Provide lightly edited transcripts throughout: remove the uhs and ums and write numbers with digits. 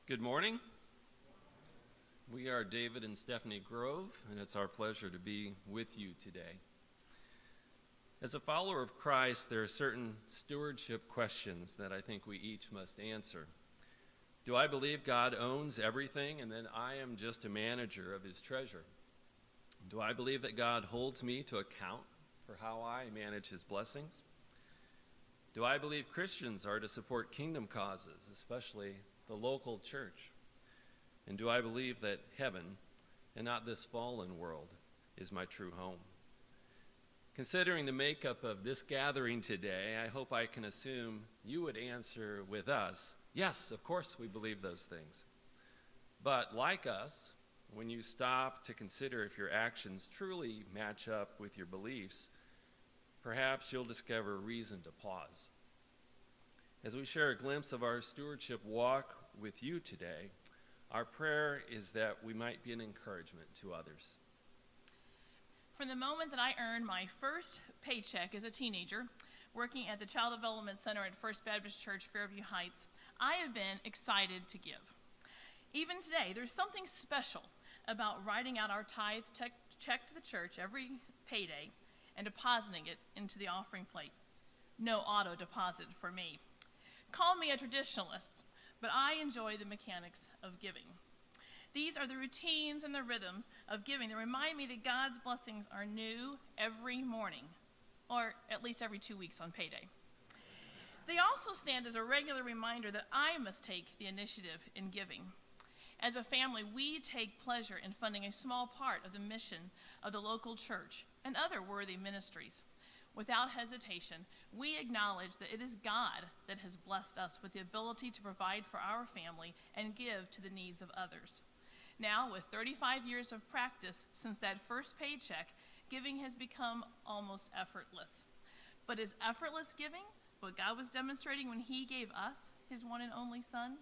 Good morning. We are David and Stephanie Grove, and it's our pleasure to be with you today. As a follower of Christ, there are certain stewardship questions that I think we each must answer. Do I believe God owns everything and then I am just a manager of his treasure? Do I believe that God holds me to account for how I manage his blessings? Do I believe Christians are to support kingdom causes, especially the local church? And do I believe that heaven, and not this fallen world, is my true home? Considering the makeup of this gathering today, I hope I can assume you would answer with us, yes, of course we believe those things. But like us, when you stop to consider if your actions truly match up with your beliefs, perhaps you'll discover reason to pause. As we share a glimpse of our stewardship walk with you today, our prayer is that we might be an encouragement to others. From the moment that I earned my first paycheck as a teenager, working at the Child Development Center at First Baptist Church, Fairview Heights, I have been excited to give. Even today, there's something special about writing out our tithe check to the church every payday and depositing it into the offering plate. No auto deposit for me. Call me a traditionalist, but I enjoy the mechanics of giving. These are the routines and the rhythms of giving that remind me that God's blessings are new every morning, or at least every 2 weeks on payday. They also stand as a regular reminder that I must take the initiative in giving. As a family, we take pleasure in funding a small part of the mission of the local church and other worthy ministries. Without hesitation, we acknowledge that it is God that has blessed us with the ability to provide for our family and give to the needs of others. Now, with 35 years of practice since that first paycheck, giving has become almost effortless. But is effortless giving what God was demonstrating when he gave us his one and only Son?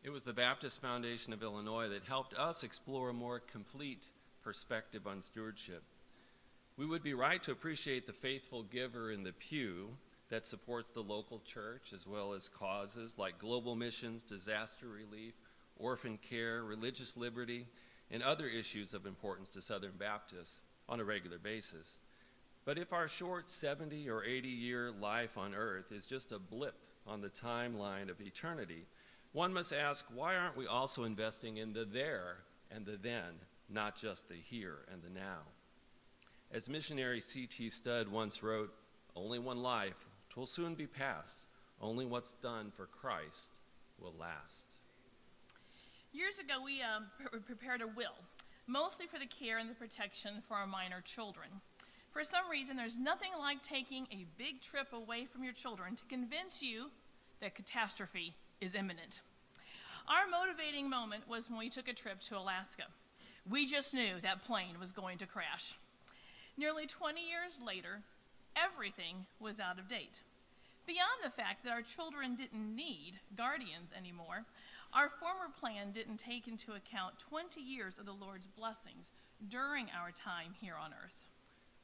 It was the Baptist Foundation of Illinois that helped us explore a more complete perspective on stewardship. We would be right to appreciate the faithful giver in the pew that supports the local church, as well as causes like global missions, disaster relief, orphan care, religious liberty, and other issues of importance to Southern Baptists on a regular basis. But if our short 70 or 80-year life on earth is just a blip on the timeline of eternity, one must ask, why aren't we also investing in the there and the then, not just the here and the now? As missionary C.T. Studd once wrote, "Only one life, 'twill soon be past. Only what's done for Christ will last." Years ago, we prepared a will, mostly for the care and the protection for our minor children. For some reason, there's nothing like taking a big trip away from your children to convince you that catastrophe is imminent. Our motivating moment was when we took a trip to Alaska. We just knew that plane was going to crash. Nearly 20 years later, everything was out of date. Beyond the fact that our children didn't need guardians anymore, our former plan didn't take into account 20 years of the Lord's blessings during our time here on earth.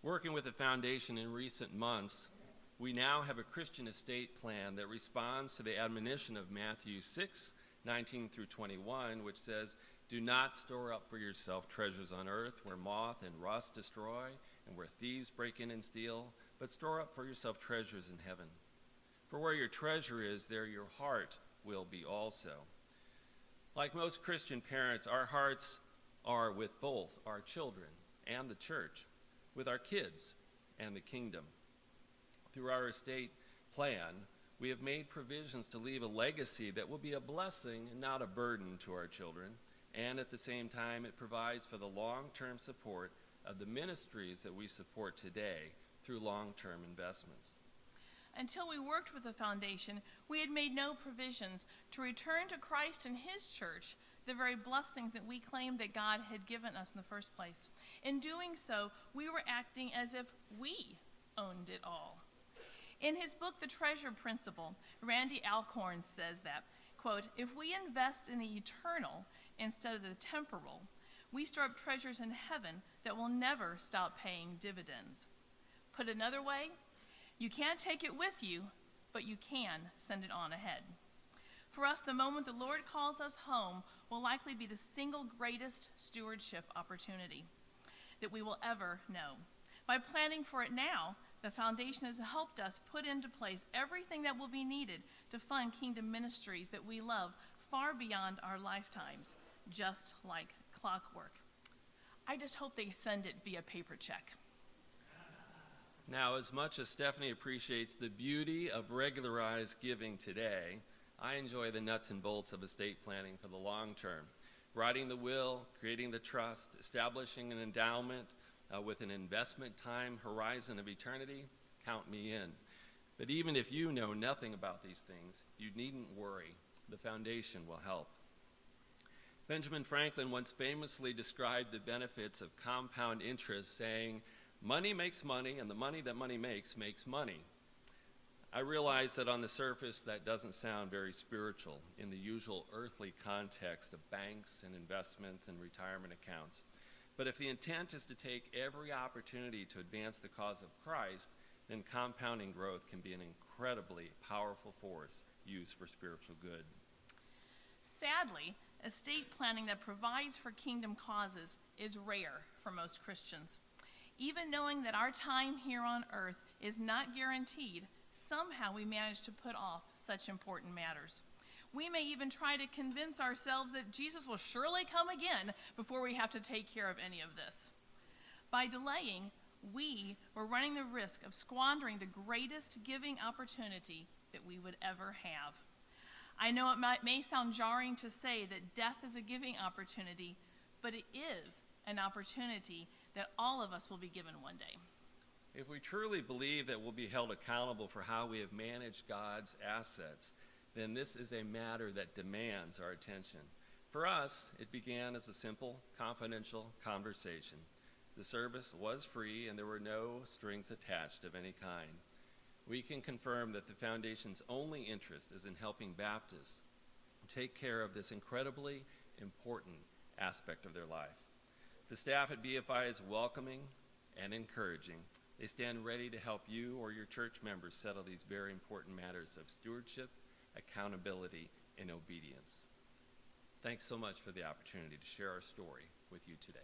Working with the foundation in recent months, we now have a Christian estate plan that responds to the admonition of Matthew 6:19 through 21, which says, "Do not store up for yourself treasures on earth where moth and rust destroy and where thieves break in and steal, but store up for yourself treasures in heaven. For where your treasure is, there your heart will be also." Like most Christian parents, our hearts are with both our children and the church, with our kids and the kingdom. Through our estate plan, we have made provisions to leave a legacy that will be a blessing and not a burden to our children, and at the same time, it provides for the long-term support of the ministries that we support today through long-term investments. Until we worked with the foundation, we had made no provisions to return to Christ and his church the very blessings that we claimed that God had given us in the first place. In doing so, we were acting as if we owned it all. In his book, The Treasure Principle, Randy Alcorn says that, quote, "If we invest in the eternal instead of the temporal, we store up treasures in heaven that will never stop paying dividends." Put another way, you can't take it with you, but you can send it on ahead. For us, the moment the Lord calls us home will likely be the single greatest stewardship opportunity that we will ever know. By planning for it now, the foundation has helped us put into place everything that will be needed to fund kingdom ministries that we love far beyond our lifetimes, just like clockwork. I just hope they send it via paper check. Now, as much as Stephanie appreciates the beauty of regularized giving today, I enjoy the nuts and bolts of estate planning for the long term. Writing the will, creating the trust, establishing an endowment with an investment time horizon of eternity, count me in. But even if you know nothing about these things, you needn't worry. The foundation will help. Benjamin Franklin once famously described the benefits of compound interest, saying, "Money makes money, and the money that money makes money." I realize that on the surface that doesn't sound very spiritual in the usual earthly context of banks and investments and retirement accounts. But if the intent is to take every opportunity to advance the cause of Christ, then compounding growth can be an incredibly powerful force used for spiritual good. Sadly, estate planning that provides for kingdom causes is rare for most Christians. Even knowing that our time here on earth is not guaranteed, somehow we manage to put off such important matters. We may even try to convince ourselves that Jesus will surely come again before we have to take care of any of this. By delaying, we were running the risk of squandering the greatest giving opportunity that we would ever have. I know it may sound jarring to say that death is a giving opportunity, but it is an opportunity that all of us will be given one day. If we truly believe that we'll be held accountable for how we have managed God's assets, then this is a matter that demands our attention. For us, it began as a simple, confidential conversation. The service was free and there were no strings attached of any kind. We can confirm that the Foundation's only interest is in helping Baptists take care of this incredibly important aspect of their life. The staff at BFI is welcoming and encouraging. They stand ready to help you or your church members settle these very important matters of stewardship, accountability, and obedience. Thanks so much for the opportunity to share our story with you today.